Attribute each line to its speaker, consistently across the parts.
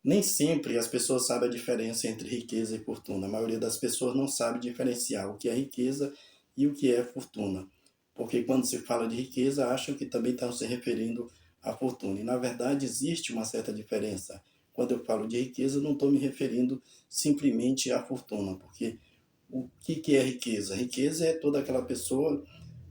Speaker 1: Nem sempre as pessoas sabem a diferença entre riqueza e fortuna. A maioria das pessoas não sabe diferenciar o que é riqueza e o que é fortuna. Porque quando se fala de riqueza, acham que também estão se referindo à fortuna. E na verdade existe uma certa diferença. Quando eu falo de riqueza, não estou me referindo simplesmente à fortuna, porque o que é riqueza? Riqueza é toda aquela pessoa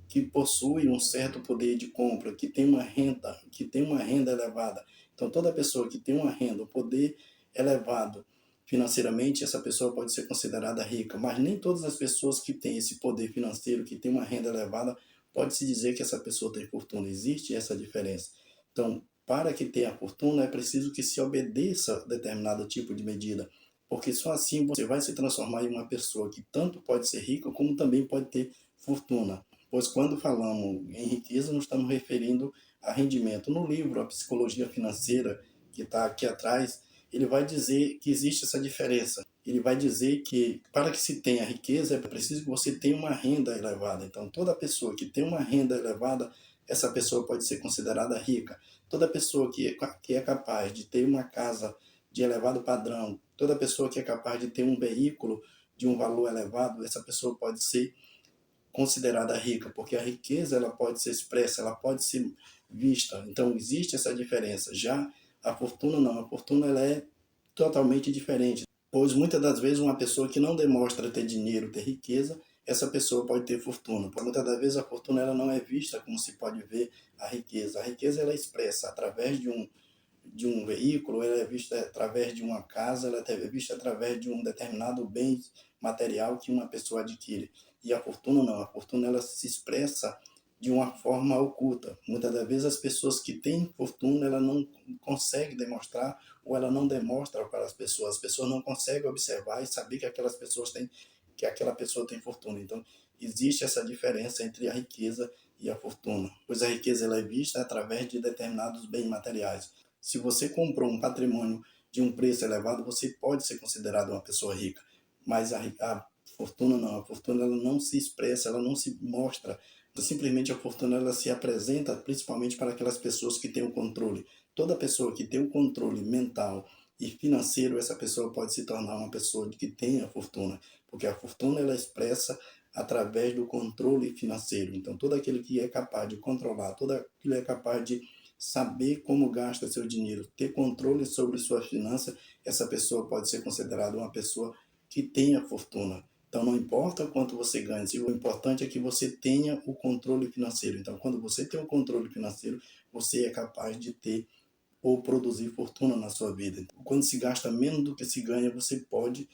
Speaker 1: que possui um certo poder de compra, que tem uma renda elevada. Então, toda pessoa que tem uma renda, um poder elevado financeiramente, essa pessoa pode ser considerada rica, mas nem todas as pessoas que têm esse poder financeiro, que têm uma renda elevada, pode-se dizer que essa pessoa tem fortuna. Existe essa diferença. Então, para que tenha fortuna, é preciso que se obedeça a determinado tipo de medida, porque só assim você vai se transformar em uma pessoa que tanto pode ser rica, como também pode ter fortuna. Pois quando falamos em riqueza, nos estamos referindo a rendimento. No livro A Psicologia Financeira, que está aqui atrás, ele vai dizer que existe essa diferença. Ele vai dizer que para que se tenha riqueza, é preciso que você tenha uma renda elevada. Então, toda pessoa que tem uma renda elevada, essa pessoa pode ser considerada rica. Toda pessoa que é capaz de ter uma casa de elevado padrão, toda pessoa que é capaz de ter um veículo de um valor elevado, essa pessoa pode ser considerada rica, porque a riqueza ela pode ser expressa, ela pode ser vista. Então existe essa diferença. Já a fortuna não, a fortuna ela é totalmente diferente, pois muitas das vezes uma pessoa que não demonstra ter dinheiro, ter riqueza, essa pessoa pode ter fortuna. Muitas das vezes a fortuna ela não é vista como se pode ver a riqueza. A riqueza ela é expressa através de um veículo, ela é vista através de uma casa, ela é vista através de um determinado bem material que uma pessoa adquire. E a fortuna não, a fortuna ela se expressa de uma forma oculta. Muitas das vezes as pessoas que têm fortuna, ela não conseguem demonstrar ou ela não demonstra para as pessoas não conseguem observar e saber que aquela pessoa tem fortuna. Então, existe essa diferença entre a riqueza e a fortuna, pois a riqueza ela é vista através de determinados bens materiais. Se você comprou um patrimônio de um preço elevado, você pode ser considerado uma pessoa rica, mas a fortuna não, a fortuna ela não se expressa, ela não se mostra, simplesmente a fortuna ela se apresenta principalmente para aquelas pessoas que têm o controle. Toda pessoa que tem o controle mental e financeiro, essa pessoa pode se tornar uma pessoa que tem a fortuna, porque a fortuna ela é expressa através do controle financeiro. Então, todo aquele que é capaz de controlar, todo aquele que é capaz de saber como gasta seu dinheiro, ter controle sobre suas finanças, essa pessoa pode ser considerada uma pessoa que tenha fortuna. Então, não importa quanto você ganha, o importante é que você tenha o controle financeiro. Então, quando você tem o controle financeiro, você é capaz de ter ou produzir fortuna na sua vida. Quando se gasta menos do que se ganha, você pode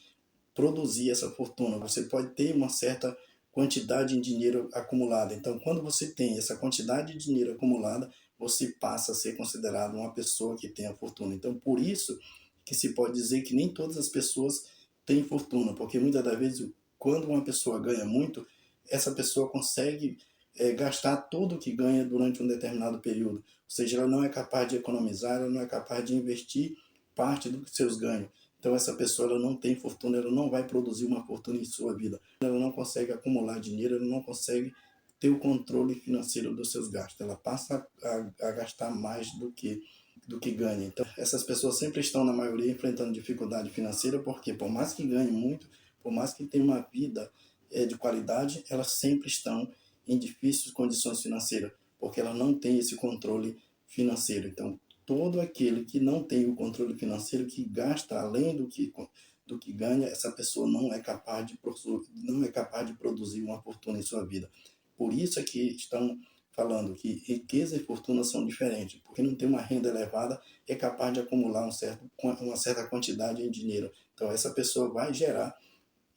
Speaker 1: produzir essa fortuna, você pode ter uma certa quantidade de dinheiro acumulada. Então, quando você tem essa quantidade de dinheiro acumulada, você passa a ser considerado uma pessoa que tem a fortuna. Então, por isso que se pode dizer que nem todas as pessoas têm fortuna, porque muitas das vezes, quando uma pessoa ganha muito, essa pessoa consegue gastar tudo o que ganha durante um determinado período. Ou seja, ela não é capaz de economizar, ela não é capaz de investir parte dos seus ganhos. Então essa pessoa ela não tem fortuna, ela não vai produzir uma fortuna em sua vida. Ela não consegue acumular dinheiro, ela não consegue ter o controle financeiro dos seus gastos. Ela passa a gastar mais do que ganha. Então essas pessoas sempre estão, na maioria, enfrentando dificuldade financeira, porque por mais que ganhem muito, por mais que tenham uma vida de qualidade, elas sempre estão em difíceis condições financeiras, porque elas não têm esse controle financeiro. Então, todo aquele que não tem o controle financeiro, que gasta além do que ganha, essa pessoa não é capaz de produzir uma fortuna em sua vida. Por isso é que estão falando que riqueza e fortuna são diferentes, porque não tem uma renda elevada, é capaz de acumular uma certa quantidade em dinheiro. Então, essa pessoa vai gerar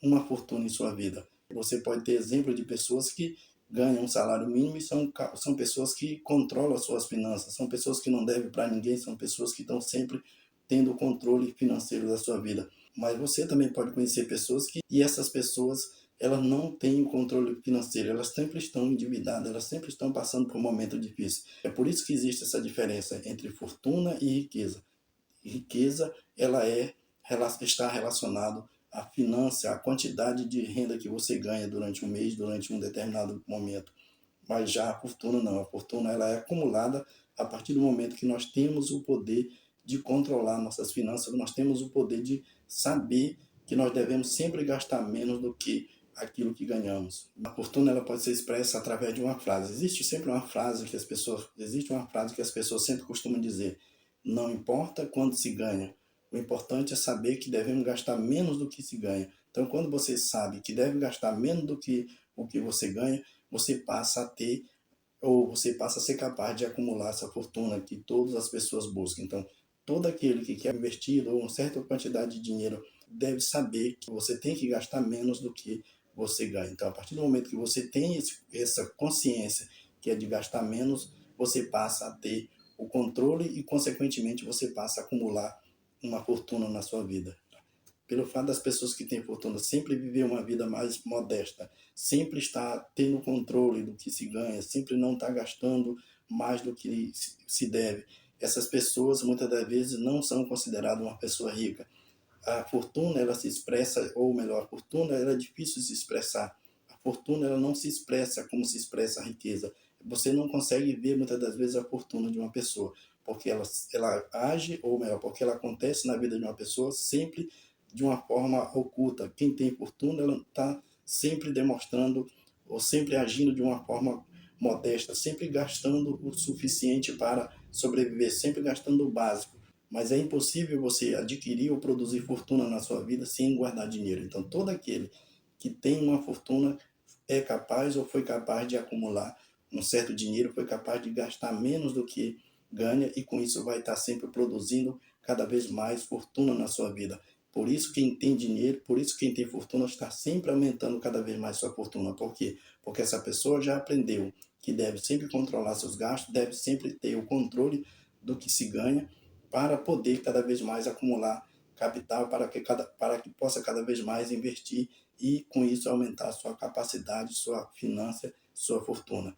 Speaker 1: uma fortuna em sua vida. Você pode ter exemplo de pessoas que ganham um salário mínimo e são pessoas que controlam as suas finanças, são pessoas que não devem para ninguém, são pessoas que estão sempre tendo o controle financeiro da sua vida. Mas você também pode conhecer pessoas e essas pessoas elas não têm o controle financeiro, elas sempre estão endividadas, elas sempre estão passando por um momento difícil. É por isso que existe essa diferença entre fortuna e riqueza. Riqueza ela está relacionado à finança, à quantidade de renda que você ganha durante um mês, durante um determinado momento. Mas já a fortuna não, a fortuna ela é acumulada a partir do momento que nós temos o poder de controlar nossas finanças, nós temos o poder de saber que nós devemos sempre gastar menos do que aquilo que ganhamos. A fortuna ela pode ser expressa através de uma frase. Existe uma frase que as pessoas sempre costumam dizer: não importa quanto se ganha, o importante é saber que devemos gastar menos do que se ganha. Então, quando você sabe que deve gastar menos do que o que você ganha, você passa a ter, ou você passa a ser capaz de acumular essa fortuna que todas as pessoas buscam. Então, todo aquele que quer investir ou uma certa quantidade de dinheiro deve saber que você tem que gastar menos do que você ganha. Então, a partir do momento que você tem essa consciência que é de gastar menos, você passa a ter o controle e, consequentemente, você passa a acumular uma fortuna na sua vida. Pelo fato das pessoas que têm fortuna sempre viver uma vida mais modesta, sempre estar tendo controle do que se ganha, sempre não estar gastando mais do que se deve. Essas pessoas, muitas das vezes, não são consideradas uma pessoa rica. A fortuna, ela se expressa, ou melhor, a fortuna, ela é difícil de se expressar. A fortuna, ela não se expressa como se expressa a riqueza. Você não consegue ver, muitas das vezes, a fortuna de uma pessoa, porque ela age, ou melhor, porque ela acontece na vida de uma pessoa sempre de uma forma oculta. Quem tem fortuna, ela está sempre demonstrando, ou sempre agindo de uma forma modesta, sempre gastando o suficiente para sobreviver, sempre gastando o básico. Mas é impossível você adquirir ou produzir fortuna na sua vida sem guardar dinheiro. Então, todo aquele que tem uma fortuna é capaz ou foi capaz de acumular um certo dinheiro, foi capaz de gastar menos do que ganha, e com isso vai estar sempre produzindo cada vez mais fortuna na sua vida. Por isso quem tem dinheiro, por isso quem tem fortuna está sempre aumentando cada vez mais sua fortuna. Por quê? Porque essa pessoa já aprendeu que deve sempre controlar seus gastos, deve sempre ter o controle do que se ganha, para poder cada vez mais acumular capital, para que possa cada vez mais investir e com isso aumentar sua capacidade, sua finança, sua fortuna.